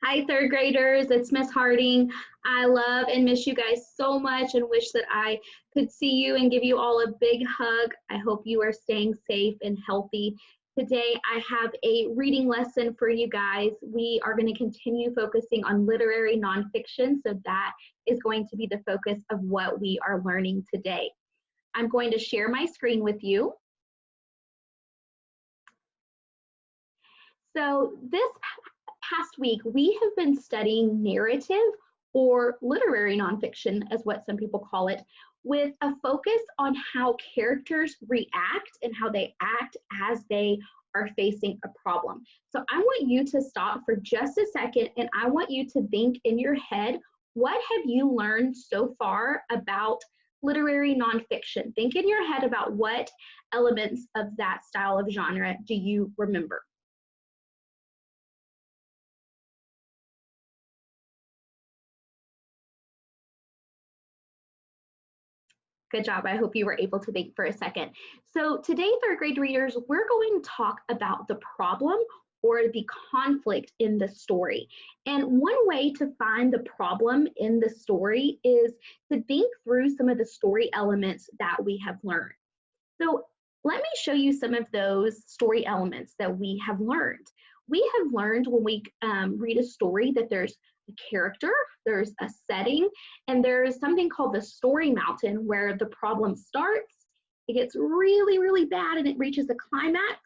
Hi, third graders. It's Miss Harding. I love and miss you guys so much and wish that I could see you and give you all a big hug. I hope you are staying safe and healthy. Today, I have a reading lesson for you guys. We are going to continue focusing on literary nonfiction, so that is going to be the focus of what we are learning today. I'm going to share my screen with you. So this past week, we have been studying narrative or literary nonfiction, as what some people call it, with a focus on how characters react and how they act as they are facing a problem. So I want you to stop for just a second and I want you to think in your head, what have you learned so far about literary nonfiction? Think in your head about what elements of that style of genre do you remember? Good job. I hope you were able to think for a second. So today, third grade readers, we're going to talk about the problem or the conflict in the story. And one way to find the problem in the story is to think through some of the story elements that we have learned. So let me show you some of those story elements that we have learned. We have learned when we read a story that there's a character, there's a setting, and there's something called the story mountain where the problem starts, it gets really, really bad, and it reaches a climax,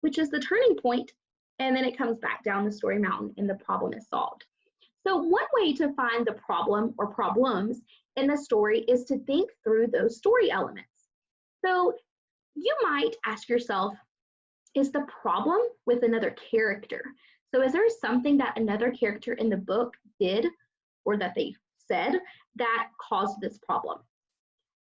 which is the turning point, and then it comes back down the story mountain and the problem is solved. So one way to find the problem or problems in the story is to think through those story elements. So you might ask yourself, is the problem with another character? So is there something that another character in the book did or that they said that caused this problem?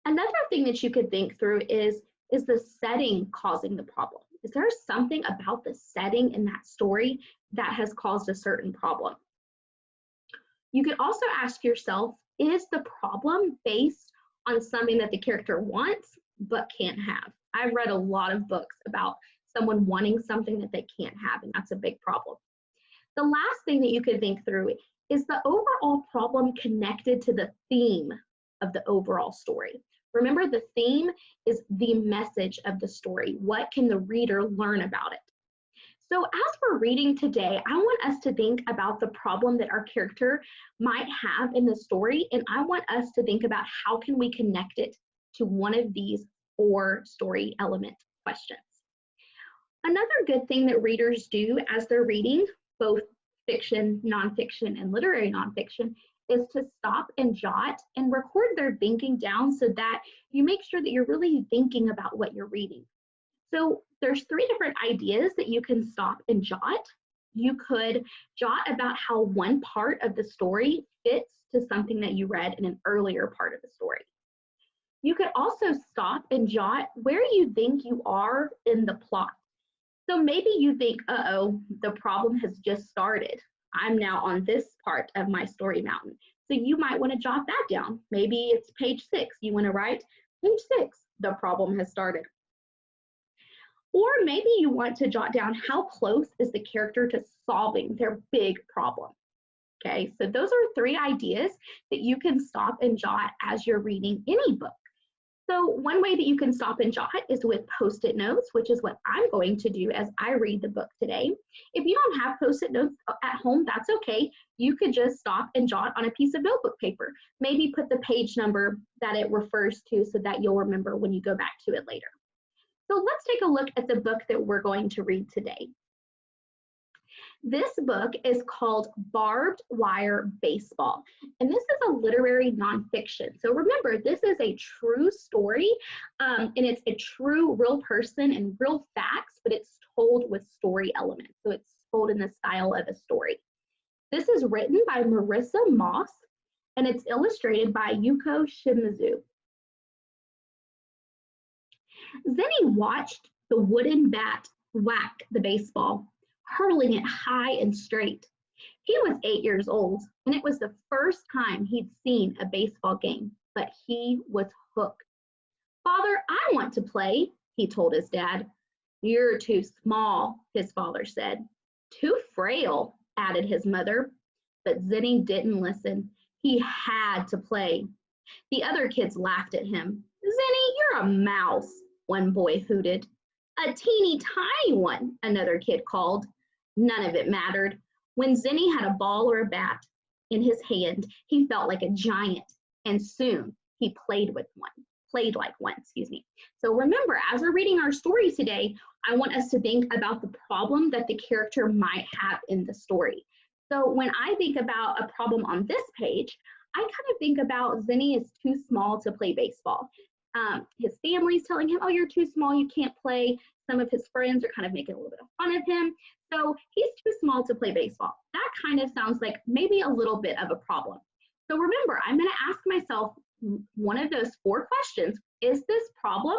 Another thing that you could think through is the setting causing the problem? Is there something about the setting in that story that has caused a certain problem? You could also ask yourself, is the problem based on something that the character wants but can't have? I've read a lot of books about someone wanting something that they can't have, and that's a big problem. The last thing that you could think through is the overall problem connected to the theme of the overall story. Remember, the theme is the message of the story. What can the reader learn about it? So as we're reading today, I want us to think about the problem that our character might have in the story, and I want us to think about how can we connect it to one of these 4 story element questions. Another good thing that readers do as they're reading, both fiction, nonfiction, and literary nonfiction, is to stop and jot and record their thinking down so that you make sure that you're really thinking about what you're reading. So there's 3 different ideas that you can stop and jot. You could jot about how one part of the story fits to something that you read in an earlier part of the story. You could also stop and jot where you think you are in the plot. So maybe you think, uh-oh, the problem has just started. I'm now on this part of my story mountain. So you might want to jot that down. Maybe it's page 6. You want to write, page 6, the problem has started. Or maybe you want to jot down how close is the character to solving their big problem. Okay, so those are 3 ideas that you can stop and jot as you're reading any book. So one way that you can stop and jot is with Post-it notes, which is what I'm going to do as I read the book today. If you don't have Post-it notes at home, that's okay. You could just stop and jot on a piece of notebook paper. Maybe put the page number that it refers to so that you'll remember when you go back to it later. So let's take a look at the book that we're going to read today. This book is called Barbed Wire Baseball, and this is a literary nonfiction. So remember, this is a true story, and it's a true real person and real facts, but it's told with story elements. So it's told in the style of a story. This is written by Marissa Moss, and it's illustrated by Yuko Shimizu. Zenny watched the wooden bat whack the baseball, hurling it high and straight. He was 8 years old, and it was the first time he'd seen a baseball game, but he was hooked. "Father, I want to play," he told his dad. "You're too small," his father said. "Too frail," added his mother. But Zenny didn't listen. He had to play. The other kids laughed at him. Zenny, you're a mouse, one boy hooted. A teeny tiny one, another kid called. None of it mattered. When Zenny had a ball or a bat in his hand, he felt like a giant, and soon he played like one, excuse me. So remember, as we're reading our story today, I want us to think about the problem that the character might have in the story. So when I think about a problem on this page, I kind of think about Zenny is too small to play baseball. His family's telling him, oh, you're too small, you can't play. Some of his friends are kind of making a little bit of fun of him. So he's too small to play baseball. That kind of sounds like maybe a little bit of a problem. So remember, I'm going to ask myself one of those 4 questions. Is this problem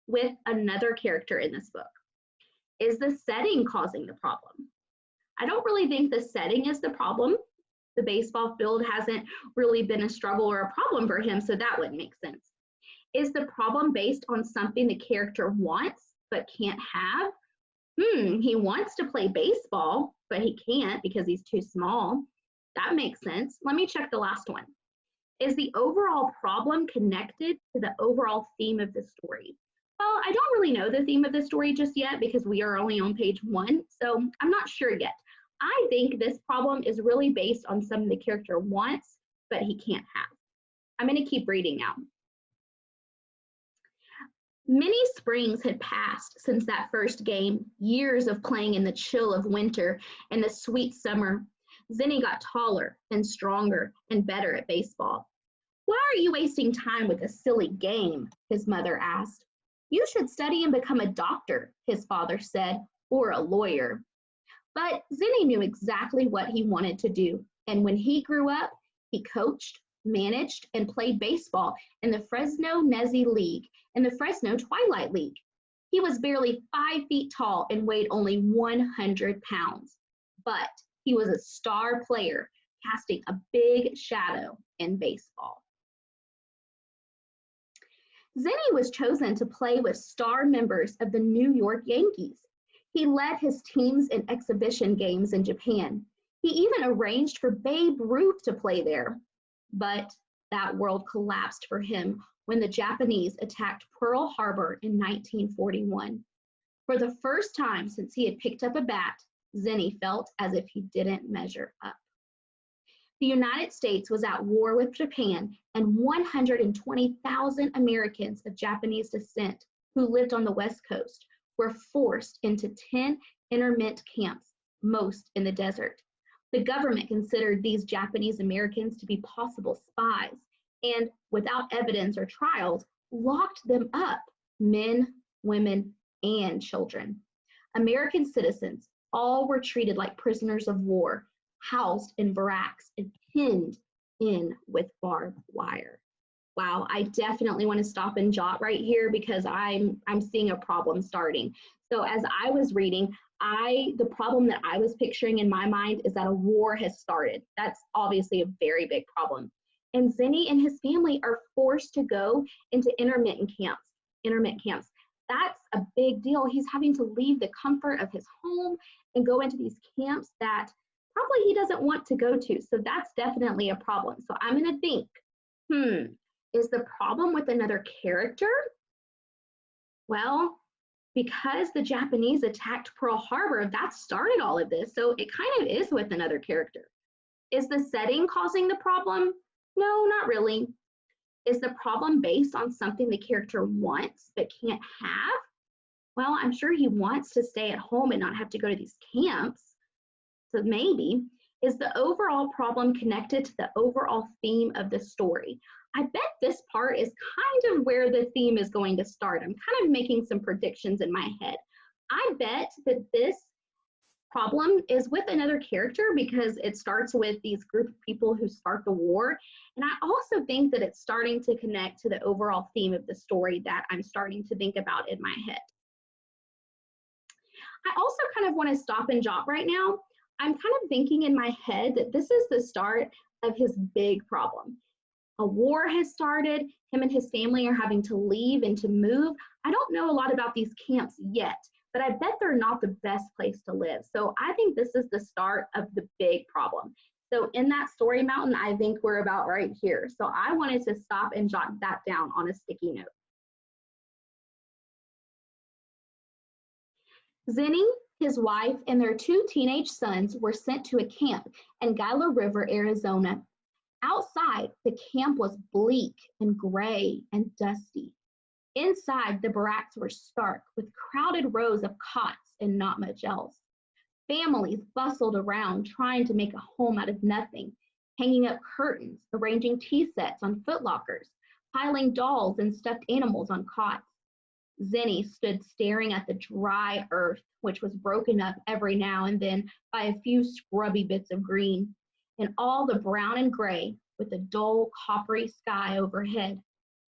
with another character in this book? Is the setting causing the problem? I don't really think the setting is the problem. The baseball field hasn't really been a struggle or a problem for him, so that wouldn't make sense. Is the problem based on something the character wants but can't have? He wants to play baseball, but he can't because he's too small. That makes sense. Let me check the last one. Is the overall problem connected to the overall theme of the story? Well, I don't really know the theme of the story just yet because we are only on page 1, so I'm not sure yet. I think this problem is really based on something the character wants, but he can't have. I'm going to keep reading now. Many springs had passed since that first game, years of playing in the chill of winter and the sweet summer. Zenny got taller and stronger and better at baseball. Why are you wasting time with a silly game? His mother asked. You should study and become a doctor, his father said, or a lawyer. But Zenny knew exactly what he wanted to do, and when he grew up, he coached, managed, and played baseball in the Fresno Nezi League and the Fresno Twilight League. He was barely 5 feet tall and weighed only 100 pounds, but he was a star player, casting a big shadow in baseball. Zenny was chosen to play with star members of the New York Yankees. He led his teams in exhibition games in Japan. He even arranged for Babe Ruth to play there. But that world collapsed for him when the Japanese attacked Pearl Harbor in 1941. For the first time since he had picked up a bat, Zenny felt as if he didn't measure up. The United States was at war with Japan, and 120,000 Americans of Japanese descent who lived on the West Coast were forced into 10 internment camps, most in the desert. The government considered these Japanese Americans to be possible spies and, without evidence or trials, locked them up, men, women, and children. American citizens all were treated like prisoners of war, housed in barracks and pinned in with barbed wire. Wow, I definitely want to stop and jot right here because I'm seeing a problem starting. So as I was reading, the problem that I was picturing in my mind is that a war has started. That's obviously a very big problem. And Zenny and his family are forced to go into interment camps. That's a big deal. He's having to leave the comfort of his home and go into these camps that probably he doesn't want to go to. So that's definitely a problem. So I'm going to think, is the problem with another character? Well, because the Japanese attacked Pearl Harbor, that started all of this. So it kind of is with another character. Is the setting causing the problem? No, not really. Is the problem based on something the character wants but can't have? Well, I'm sure he wants to stay at home and not have to go to these camps. So maybe. Is the overall problem connected to the overall theme of the story? I bet this part is kind of where the theme is going to start. I'm kind of making some predictions in my head. I bet that this problem is with another character because it starts with these group of people who start the war. And I also think that it's starting to connect to the overall theme of the story that I'm starting to think about in my head. I also kind of want to stop and jot right now. I'm kind of thinking in my head that this is the start of his big problem. A war has started. Him and his family are having to leave and to move. I don't know a lot about these camps yet, but I bet they're not the best place to live. So I think this is the start of the big problem. So in that story mountain, I think we're about right here. So I wanted to stop and jot that down on a sticky note. Zinni, his wife, and their 2 teenage sons were sent to a camp in Gila River, Arizona. Outside, the camp was bleak and gray and dusty. Inside, the barracks were stark with crowded rows of cots and not much else. Families bustled around trying to make a home out of nothing, hanging up curtains, arranging tea sets on footlockers, piling dolls and stuffed animals on cots. Zinni stood staring at the dry earth, which was broken up every now and then by a few scrubby bits of green, and all the brown and gray with a dull coppery sky overhead.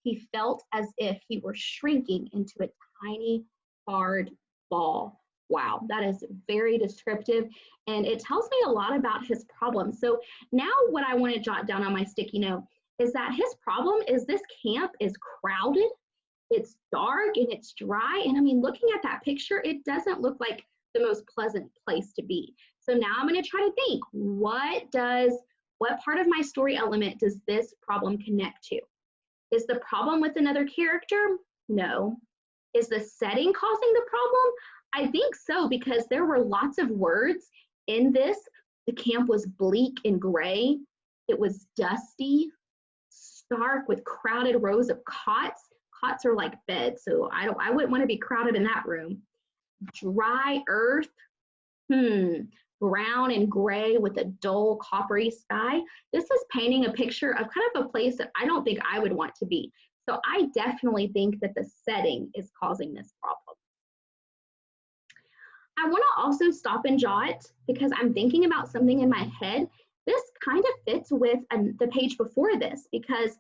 He felt as if he were shrinking into a tiny, hard ball. Wow, that is very descriptive, and it tells me a lot about his problem. So now what I want to jot down on my sticky note is that his problem is this camp is crowded, it's dark, and it's dry. And I mean, looking at that picture, it doesn't look like the most pleasant place to be. So now I'm going to try to think, what part of my story element does this problem connect to? Is the problem with another character? No. Is the setting causing the problem? I think so, because there were lots of words in this. The camp was bleak and gray. It was dusty, stark with crowded rows of cots. Cots are like beds, so I wouldn't want to be crowded in that room. Dry earth, brown and gray with a dull coppery sky. This is painting a picture of kind of a place that I don't think I would want to be. So I definitely think that the setting is causing this problem. I want to also stop and jot because I'm thinking about something in my head. This kind of fits with the page before this, because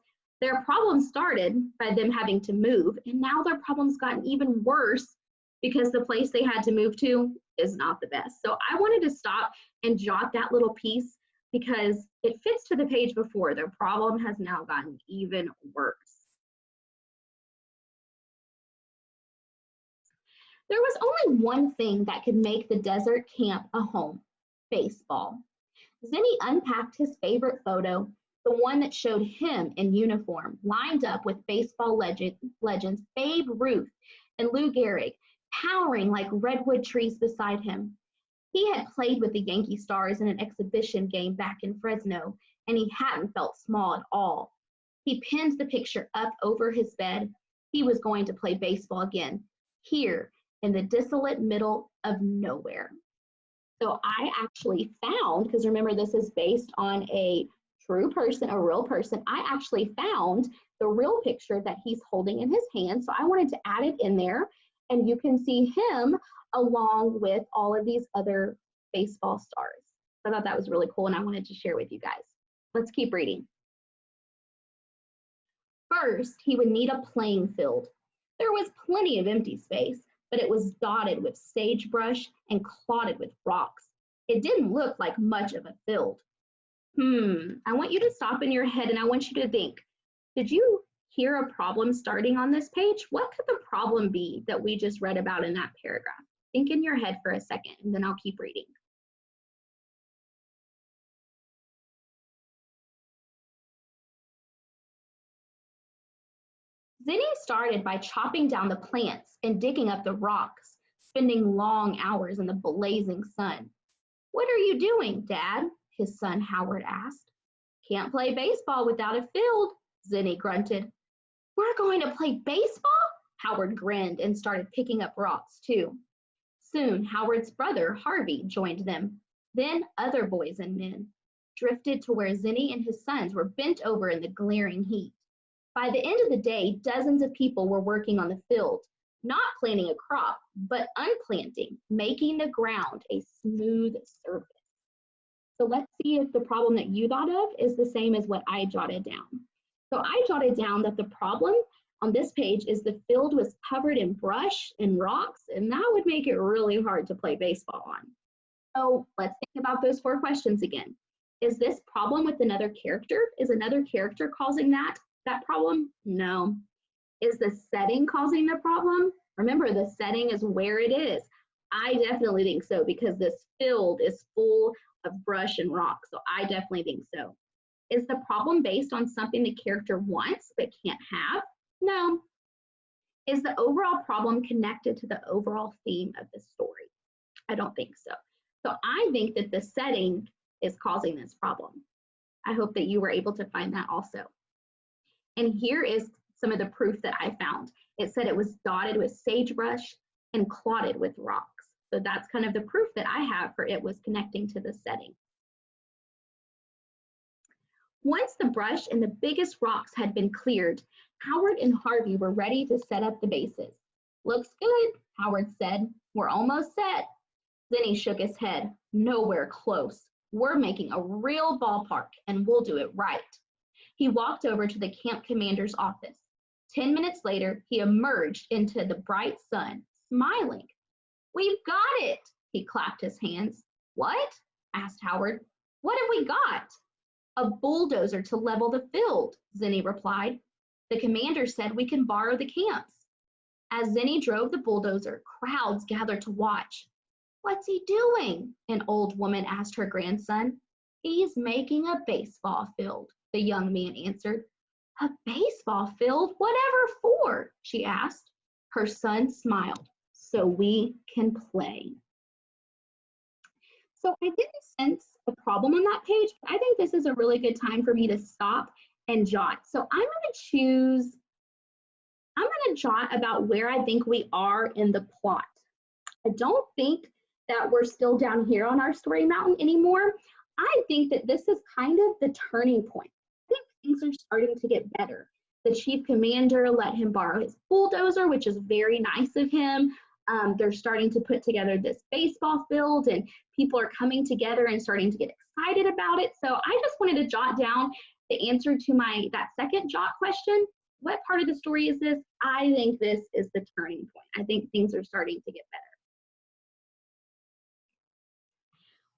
their problem started by them having to move, and now their problem's gotten even worse because the place they had to move to is not the best. So I wanted to stop and jot that little piece because it fits to the page before. Their problem has now gotten even worse. There was only one thing that could make the desert camp a home: baseball. Zinni unpacked his favorite photo, the one that showed him in uniform, lined up with baseball legends Babe Ruth and Lou Gehrig, towering like redwood trees beside him. He had played with the Yankee Stars in an exhibition game back in Fresno, and he hadn't felt small at all. He pinned the picture up over his bed. He was going to play baseball again, here in the desolate middle of nowhere. So I actually found, because remember this is based on a true person, a real person, I actually found the real picture that he's holding in his hand. So I wanted to add it in there, and you can see him along with all of these other baseball stars. I thought that was really cool, and I wanted to share with you guys. Let's keep reading. First, he would need a playing field. There was plenty of empty space, but it was dotted with sagebrush and clotted with rocks. It didn't look like much of a field. I want you to stop in your head and I want you to think, did you hear a problem starting on this page? What could the problem be that we just read about in that paragraph? Think in your head for a second, and then I'll keep reading. Zinni started by chopping down the plants and digging up the rocks, spending long hours in the blazing sun. "What are you doing, Dad?" his son Howard asked. "Can't play baseball without a field," Zinni grunted. "We're going to play baseball?" Howard grinned and started picking up rocks too. Soon Howard's brother Harvey joined them. Then other boys and men drifted to where Zinni and his sons were bent over in the glaring heat. By the end of the day, dozens of people were working on the field, not planting a crop, but unplanting, making the ground a smooth surface. So let's see if the problem that you thought of is the same as what I jotted down. So I jotted down that the problem on this page is the field was covered in brush and rocks, and that would make it really hard to play baseball on. So let's think about those 4 questions again. Is this problem with another character? Is another character causing that problem? No. Is the setting causing the problem? Remember, the setting is where it is. I definitely think so because this field is full of brush and rocks. So I definitely think so. Is the problem based on something the character wants but can't have? No. Is the overall problem connected to the overall theme of the story? I don't think so. So I think that the setting is causing this problem. I hope that you were able to find that also. And here is some of the proof that I found. It said it was dotted with sagebrush and clotted with rocks. So that's kind of the proof that I have for it was connecting to the setting. Once the brush and the biggest rocks had been cleared, Howard and Harvey were ready to set up the bases. Looks good, Howard said. We're almost set. Zinni shook his head. Nowhere close. We're making a real ballpark and we'll do it right. He walked over to the camp commander's office. 10 minutes later, he emerged into the bright sun, smiling. We've got it, he clapped his hands. What? Asked Howard. What have we got? A bulldozer to level the field, Zinni replied. The commander said we can borrow the camps. As Zinni drove the bulldozer, crowds gathered to watch. What's he doing? An old woman asked her grandson. He's making a baseball field, the young man answered. A baseball field? Whatever for? She asked. Her son smiled. So we can play. So I didn't sense a problem on that page, but I think this is a really good time for me to stop and jot. So I'm going to jot about where I think we are in the plot. I don't think that we're still down here on our story mountain anymore. I think that this is kind of the turning point. I think things are starting to get better. The chief commander let him borrow his bulldozer, which is very nice of him. They're starting to put together this baseball field and people are coming together and starting to get excited about it. So I just wanted to jot down the answer to that second jot question. What part of the story is this? I think this is the turning point. I think things are starting to get better.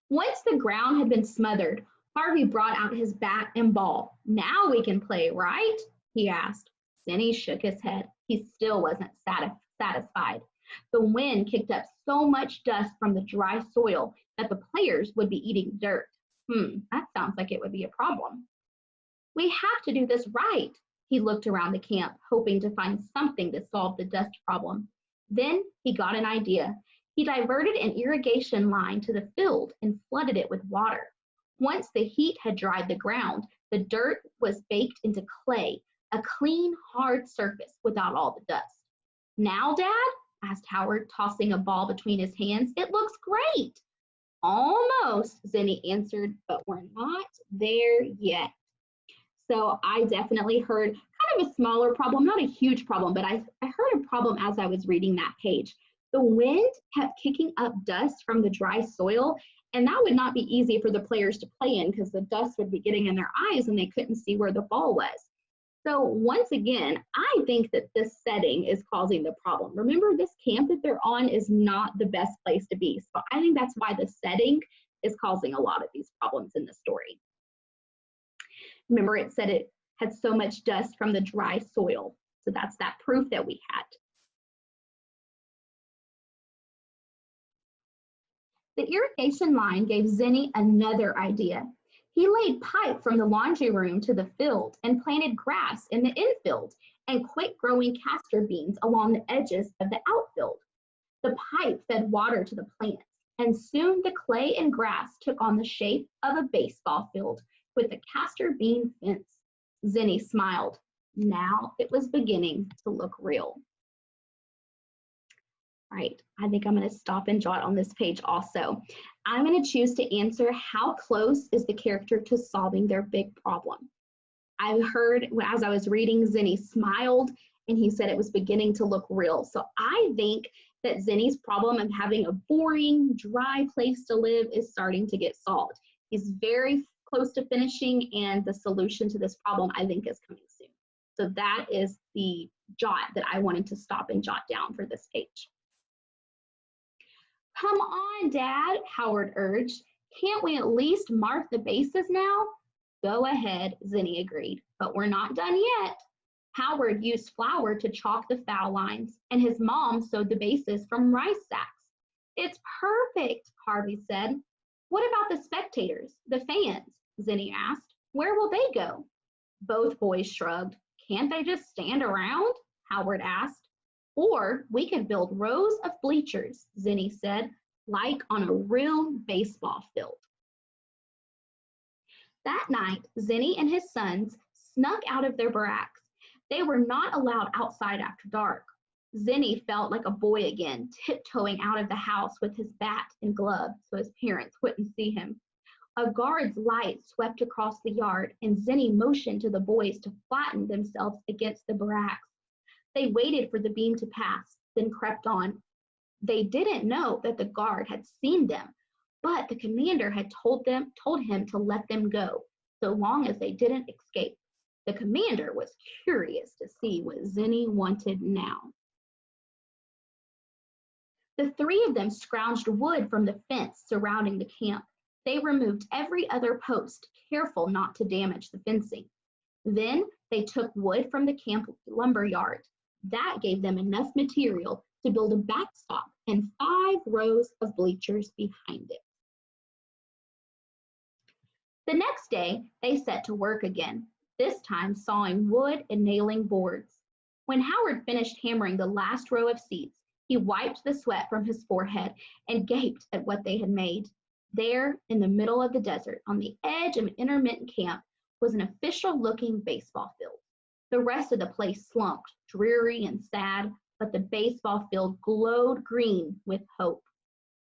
Once the ground had been smothered, Harvey brought out his bat and ball. Now we can play, right? He asked. Zinni shook his head. He still wasn't satisfied. The wind kicked up so much dust from the dry soil that the players would be eating dirt. That sounds like it would be a problem. We have to do this right. He looked around the camp, hoping to find something to solve the dust problem. Then he got an idea. He diverted an irrigation line to the field and flooded it with water. Once the heat had dried the ground, the dirt was baked into clay, a clean, hard surface without all the dust. Now, Dad? Asked Howard, tossing a ball between his hands. It looks great. Almost, Zinni answered, but we're not there yet. So I definitely heard kind of a smaller problem, not a huge problem, but I heard a problem as I was reading that page. The wind kept kicking up dust from the dry soil, and that would not be easy for the players to play in because the dust would be getting in their eyes and they couldn't see where the ball was. So once again, I think that this setting is causing the problem. Remember, this camp that they're on is not the best place to be. So I think that's why the setting is causing a lot of these problems in the story. Remember, it said it had so much dust from the dry soil. So that's that proof that we had. The irrigation line gave Zinni another idea. He laid pipe from the laundry room to the field and planted grass in the infield and quick-growing castor beans along the edges of the outfield. The pipe fed water to the plants, and soon the clay and grass took on the shape of a baseball field with a castor bean fence. Zinni smiled. Now it was beginning to look real. All right, I think I'm going to stop and jot on this page also. I'm going to choose to answer how close is the character to solving their big problem. I heard as I was reading, Zinni smiled and he said it was beginning to look real. So I think that Zinni's problem of having a boring, dry place to live is starting to get solved. He's very close to finishing and the solution to this problem I think is coming soon. So that is the jot that I wanted to stop and jot down for this page. Come on, Dad, Howard urged. Can't we at least mark the bases now? Go ahead, Zinni agreed, but we're not done yet. Howard used flour to chalk the foul lines, and his mom sewed the bases from rice sacks. It's perfect, Harvey said. What about the spectators, the fans? Zinni asked. Where will they go? Both boys shrugged. Can't they just stand around? Howard asked. Or we could build rows of bleachers, Zinni said, like on a real baseball field. That night, Zinni and his sons snuck out of their barracks. They were not allowed outside after dark. Zinni felt like a boy again, tiptoeing out of the house with his bat and glove so his parents wouldn't see him. A guard's light swept across the yard, and Zinni motioned to the boys to flatten themselves against the barracks. They waited for the beam to pass, then crept on. They didn't know that the guard had seen them, but the commander had told him to let them go, so long as they didn't escape. The commander was curious to see what Zinni wanted now. The three of them scrounged wood from the fence surrounding the camp. They removed every other post, careful not to damage the fencing. Then they took wood from the camp lumber yard. That gave them enough material to build a backstop and 5 rows of bleachers behind it. The next day, they set to work again, this time sawing wood and nailing boards. When Howard finished hammering the last row of seats, he wiped the sweat from his forehead and gaped at what they had made. There, in the middle of the desert, on the edge of an intermittent camp, was an official-looking baseball field. The rest of the place slumped, dreary and sad, but the baseball field glowed green with hope.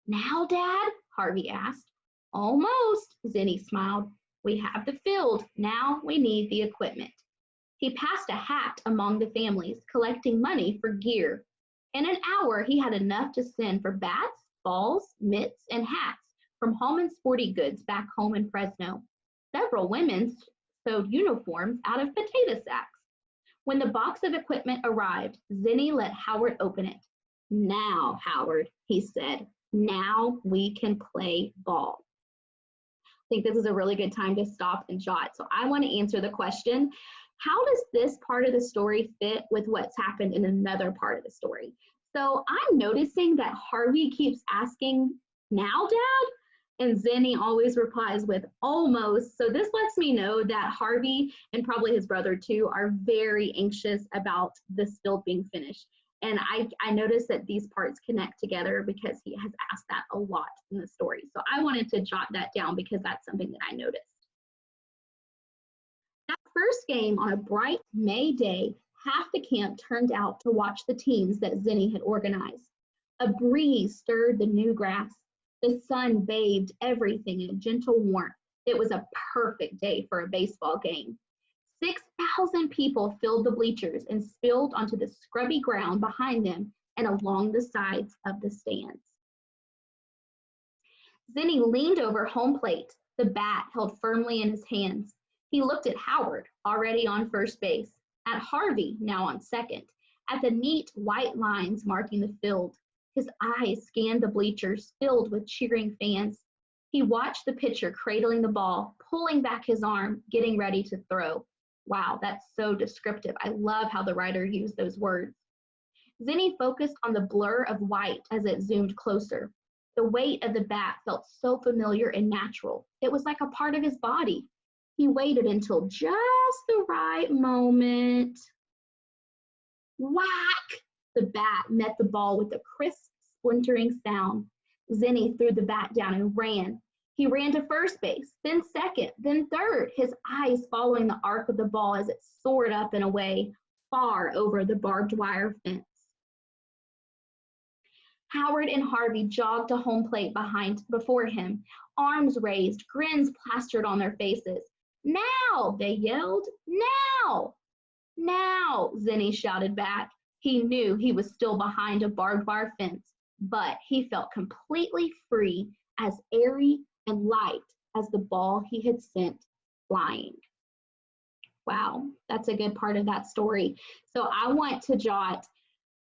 Now, Dad? Harvey asked. Almost, Zinni smiled. We have the field. Now we need the equipment. He passed a hat among the families, collecting money for gear. In an hour, he had enough to send for bats, balls, mitts, and hats from Home and Sporty Goods back home in Fresno. Several women sewed uniforms out of potato sacks. When the box of equipment arrived, Zinni let Howard open it. Now, Howard, he said, now we can play ball. I think this is a really good time to stop and jot. So I want to answer the question, how does this part of the story fit with what's happened in another part of the story? So I'm noticing that Harvey keeps asking, now, Dad? And Zinni always replies with almost. So this lets me know that Harvey, and probably his brother too, are very anxious about this field being finished. And I noticed that these parts connect together because he has asked that a lot in the story. So I wanted to jot that down because that's something that I noticed. That first game on a bright May day, half the camp turned out to watch the teams that Zinni had organized. A breeze stirred the new grass. The sun bathed everything in gentle warmth. It was a perfect day for a baseball game. 6,000 people filled the bleachers and spilled onto the scrubby ground behind them and along the sides of the stands. Zinni leaned over home plate, the bat held firmly in his hands. He looked at Howard, already on first base, at Harvey, now on second, at the neat white lines marking the field. His eyes scanned the bleachers filled with cheering fans. He watched the pitcher cradling the ball, pulling back his arm, getting ready to throw. Wow, that's so descriptive. I love how the writer used those words. Zinni focused on the blur of white as it zoomed closer. The weight of the bat felt so familiar and natural. It was like a part of his body. He waited until just the right moment. Whack! The bat met the ball with a crisp, splintering sound. Zinni threw the bat down and ran. He ran to first base, then second, then third, his eyes following the arc of the ball as it soared up and away, far over the barbed wire fence. Howard and Harvey jogged to home plate before him, arms raised, grins plastered on their faces. Now, they yelled, now! Now, Zinni shouted back. He knew he was still behind a barbed wire fence, but he felt completely free, as airy and light as the ball he had sent flying. Wow, that's a good part of that story. So I want to jot,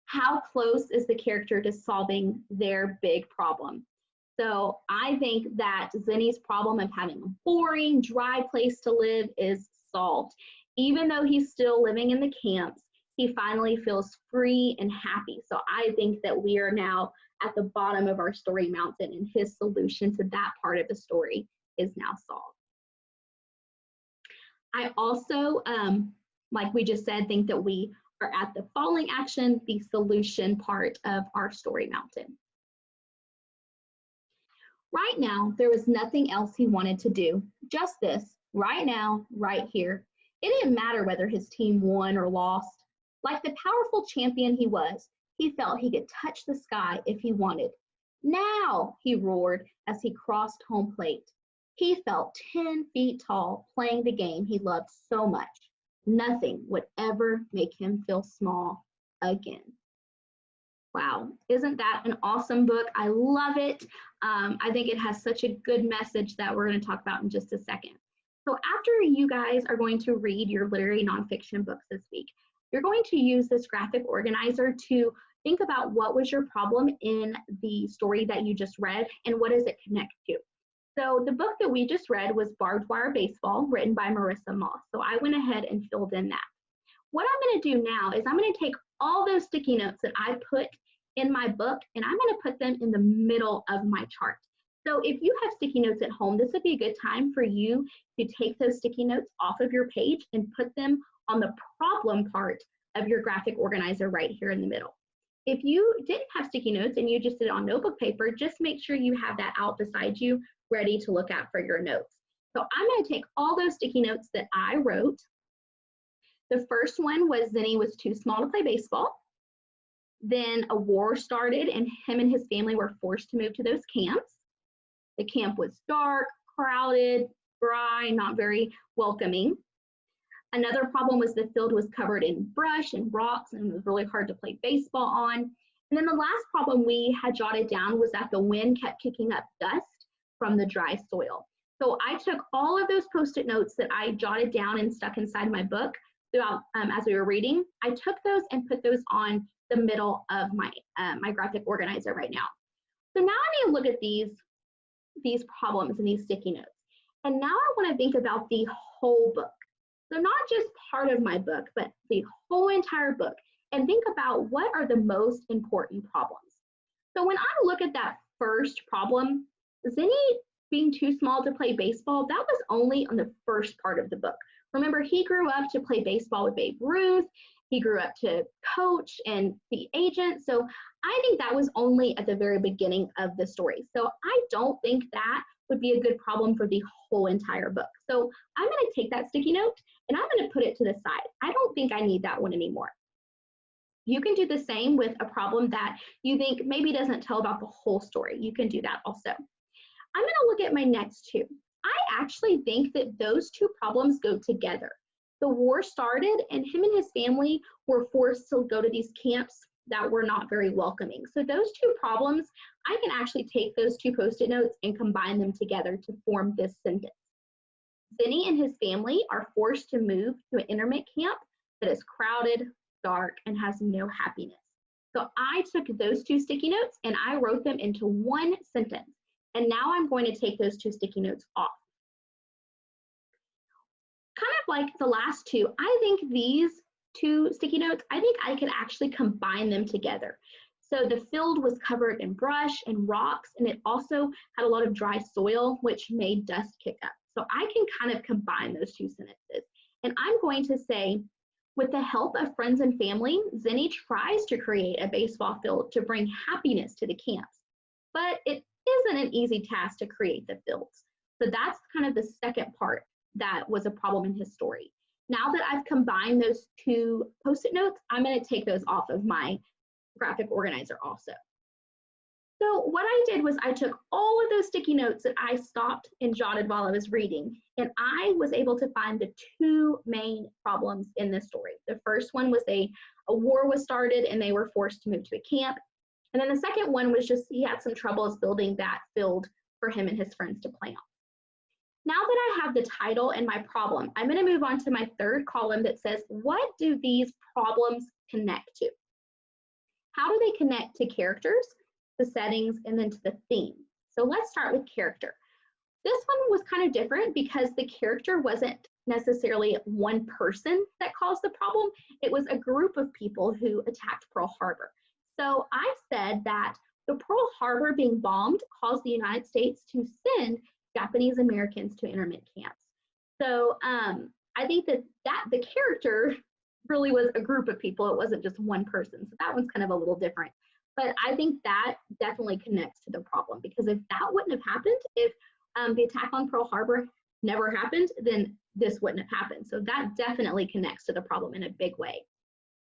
how close is the character to solving their big problem? So I think that Zinni's problem of having a boring, dry place to live is solved. Even though he's still living in the camps, he finally feels free and happy. So I think that we are now at the bottom of our story mountain, and his solution to that part of the story is now solved. I also, like we just said, think that we are at the following action, the solution part of our story mountain. Right now, there was nothing else he wanted to do, just this, right now, right here. It didn't matter whether his team won or lost. Like the powerful champion he was, he felt he could touch the sky if he wanted. Now, he roared as he crossed home plate. He felt 10 feet tall playing the game he loved so much. Nothing would ever make him feel small again. Wow, isn't that an awesome book? I love it. I think it has such a good message that we're going to talk about in just a second. So after you guys are going to read your literary nonfiction books this week, you're going to use this graphic organizer to think about what was your problem in the story that you just read and what does it connect to. So the book that we just read was Barbed Wire Baseball, written by Marissa Moss. So I went ahead and filled in that. What I'm going to do now is I'm going to take all those sticky notes that I put in my book and I'm going to put them in the middle of my chart. So if you have sticky notes at home, this would be a good time for you to take those sticky notes off of your page and put them on the problem part of your graphic organizer right here in the middle. If you didn't have sticky notes and you just did it on notebook paper, just make sure you have that out beside you ready to look at for your notes. So I'm going to take all those sticky notes that I wrote. The first one was Zenny was too small to play baseball. Then a war started and him and his family were forced to move to those camps. The camp was dark, crowded, dry, not very welcoming. Another problem was the field was covered in brush and rocks and it was really hard to play baseball on. And then the last problem we had jotted down was that the wind kept kicking up dust from the dry soil. So I took all of those Post-it notes that I jotted down and stuck inside my book throughout as we were reading. I took those and put those on the middle of my, my graphic organizer right now. So now I need to look at these problems and these sticky notes. And now I want to think about the whole book. So not just part of my book, but the whole entire book, and think about what are the most important problems. So when I look at that first problem, Zenny being too small to play baseball, that was only on the first part of the book. Remember, he grew up to play baseball with Babe Ruth. He grew up to coach and be agent. So I think that was only at the very beginning of the story. So I don't think that would be a good problem for the whole entire book. So I'm going to take that sticky note and I'm going to put it to the side. I don't think I need that one anymore. You can do the same with a problem that you think maybe doesn't tell about the whole story. You can do that also. I'm going to look at my next two. I actually think that those two problems go together. The war started and him and his family were forced to go to these camps that were not very welcoming. So those two problems, I can actually take those two Post-it notes and combine them together to form this sentence. Zenny and his family are forced to move to an interment camp that is crowded, dark, and has no happiness. So I took those two sticky notes and I wrote them into one sentence. And now I'm going to take those two sticky notes off. Kind of like the last two, I think these two sticky notes, I think I could actually combine them together. So the field was covered in brush and rocks, and it also had a lot of dry soil, which made dust kick up. So I can kind of combine those two sentences. And I'm going to say, with the help of friends and family, Zenny tries to create a baseball field to bring happiness to the camps. But it isn't an easy task to create the fields. So that's kind of the second part that was a problem in his story. Now that I've combined those two Post-it notes, I'm going to take those off of my graphic organizer also. So what I did was I took all of those sticky notes that I stopped and jotted while I was reading, and I was able to find the two main problems in this story. The first one was a war was started and they were forced to move to a camp. And then the second one was just he had some troubles building that field for him and his friends to play on. Now that I have the title and my problem, I'm going to move on to my third column that says, what do these problems connect to? How do they connect to characters, the settings, and then to the theme? So let's start with character. This one was kind of different because the character wasn't necessarily one person that caused the problem. It was a group of people who attacked Pearl Harbor. So I said that The Pearl Harbor being bombed caused the United States to send Japanese Americans to internment camps. So I think that the character really was a group of people. It wasn't just one person. So that one's kind of a little different. But I think that definitely connects to the problem, because if that wouldn't have happened, if the attack on Pearl Harbor never happened, then this wouldn't have happened. So that definitely connects to the problem in a big way.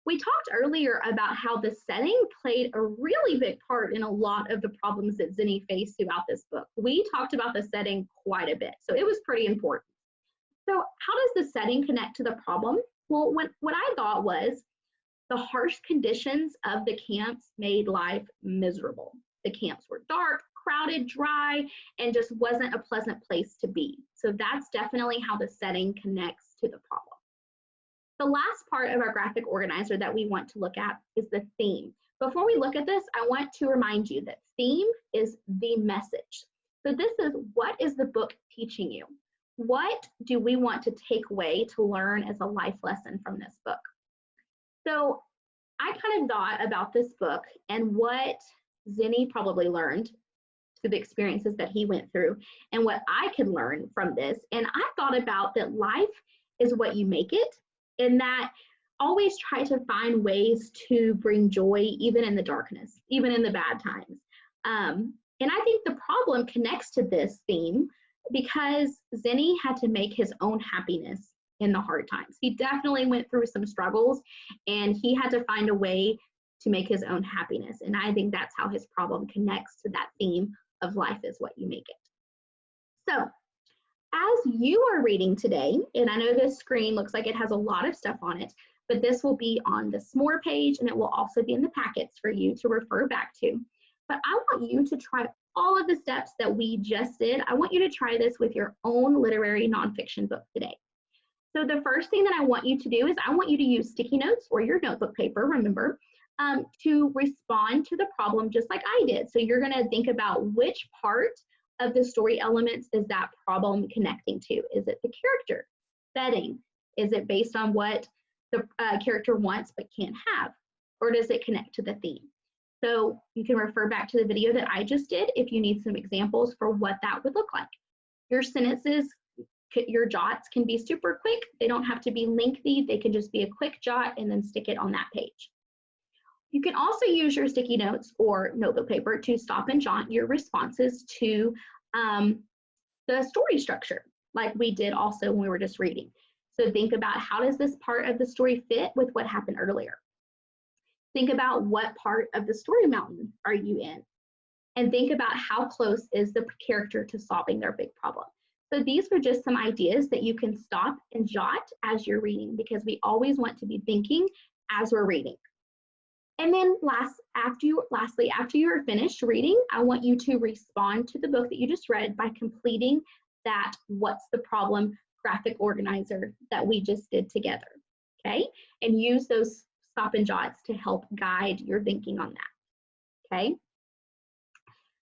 We talked earlier about how the setting played a really big part in a lot of the problems that Zinni faced throughout this book. We talked about the setting quite a bit, so it was pretty important. So how does the setting connect to the problem? Well, what I thought was the harsh conditions of the camps made life miserable. The camps were dark, crowded, dry, and just wasn't a pleasant place to be. So that's definitely how the setting connects to the problem. The last part of our graphic organizer that we want to look at is the theme. Before we look at this, I want to remind you that theme is the message. So this is, what is the book teaching you? What do we want to take away to learn as a life lesson from this book? So I kind of thought about this book and what Zinni probably learned through the experiences that he went through and what I could learn from this. And I thought about that life is what you make it, and that always try to find ways to bring joy even in the darkness, even in the bad times. And I think the problem connects to this theme because Zinni had to make his own happiness in the hard times. He definitely went through some struggles and he had to find a way to make his own happiness. And I think that's how his problem connects to that theme of life is what you make it. So as you are reading today, and I know this screen looks like it has a lot of stuff on it, but this will be on the S'more page and it will also be in the packets for you to refer back to. But I want you to try all of the steps that we just did. I want you to try this with your own literary nonfiction book today. So the first thing that I want you to do is I want you to use sticky notes or your notebook paper, remember, to respond to the problem just like I did. So you're gonna think about which part of the story elements is that problem connecting to. Is it the character, setting? Is it based on what the character wants but can't have? Or does it connect to the theme? So you can refer back to the video that I just did if you need some examples for what that would look like. Your sentences, your jots can be super quick. They don't have to be lengthy. They can just be a quick jot and then stick it on that page. You can also use your sticky notes or notebook paper to stop and jot your responses to the story structure, like we did also when we were just reading. So think about, how does this part of the story fit with what happened earlier? Think about what part of the story mountain are you in? And think about how close is the character to solving their big problem. So these were just some ideas that you can stop and jot as you're reading, because we always want to be thinking as we're reading. And then lastly, after you're finished reading, I want you to respond to the book that you just read by completing that "What's the Problem" graphic organizer that we just did together, okay? And use those stop and jots to help guide your thinking on that, okay?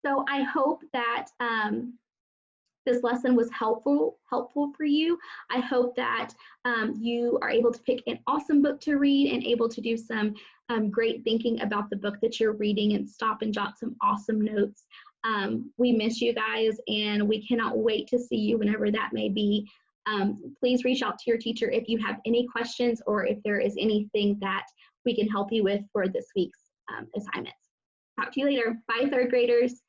So I hope that this lesson was helpful for you. I hope that you are able to pick an awesome book to read and able to do some great thinking about the book that you're reading and stop and jot some awesome notes. We miss you guys and we cannot wait to see you whenever that may be. Please reach out to your teacher if you have any questions or if there is anything that we can help you with for this week's assignments. Talk to you later. Bye, third graders.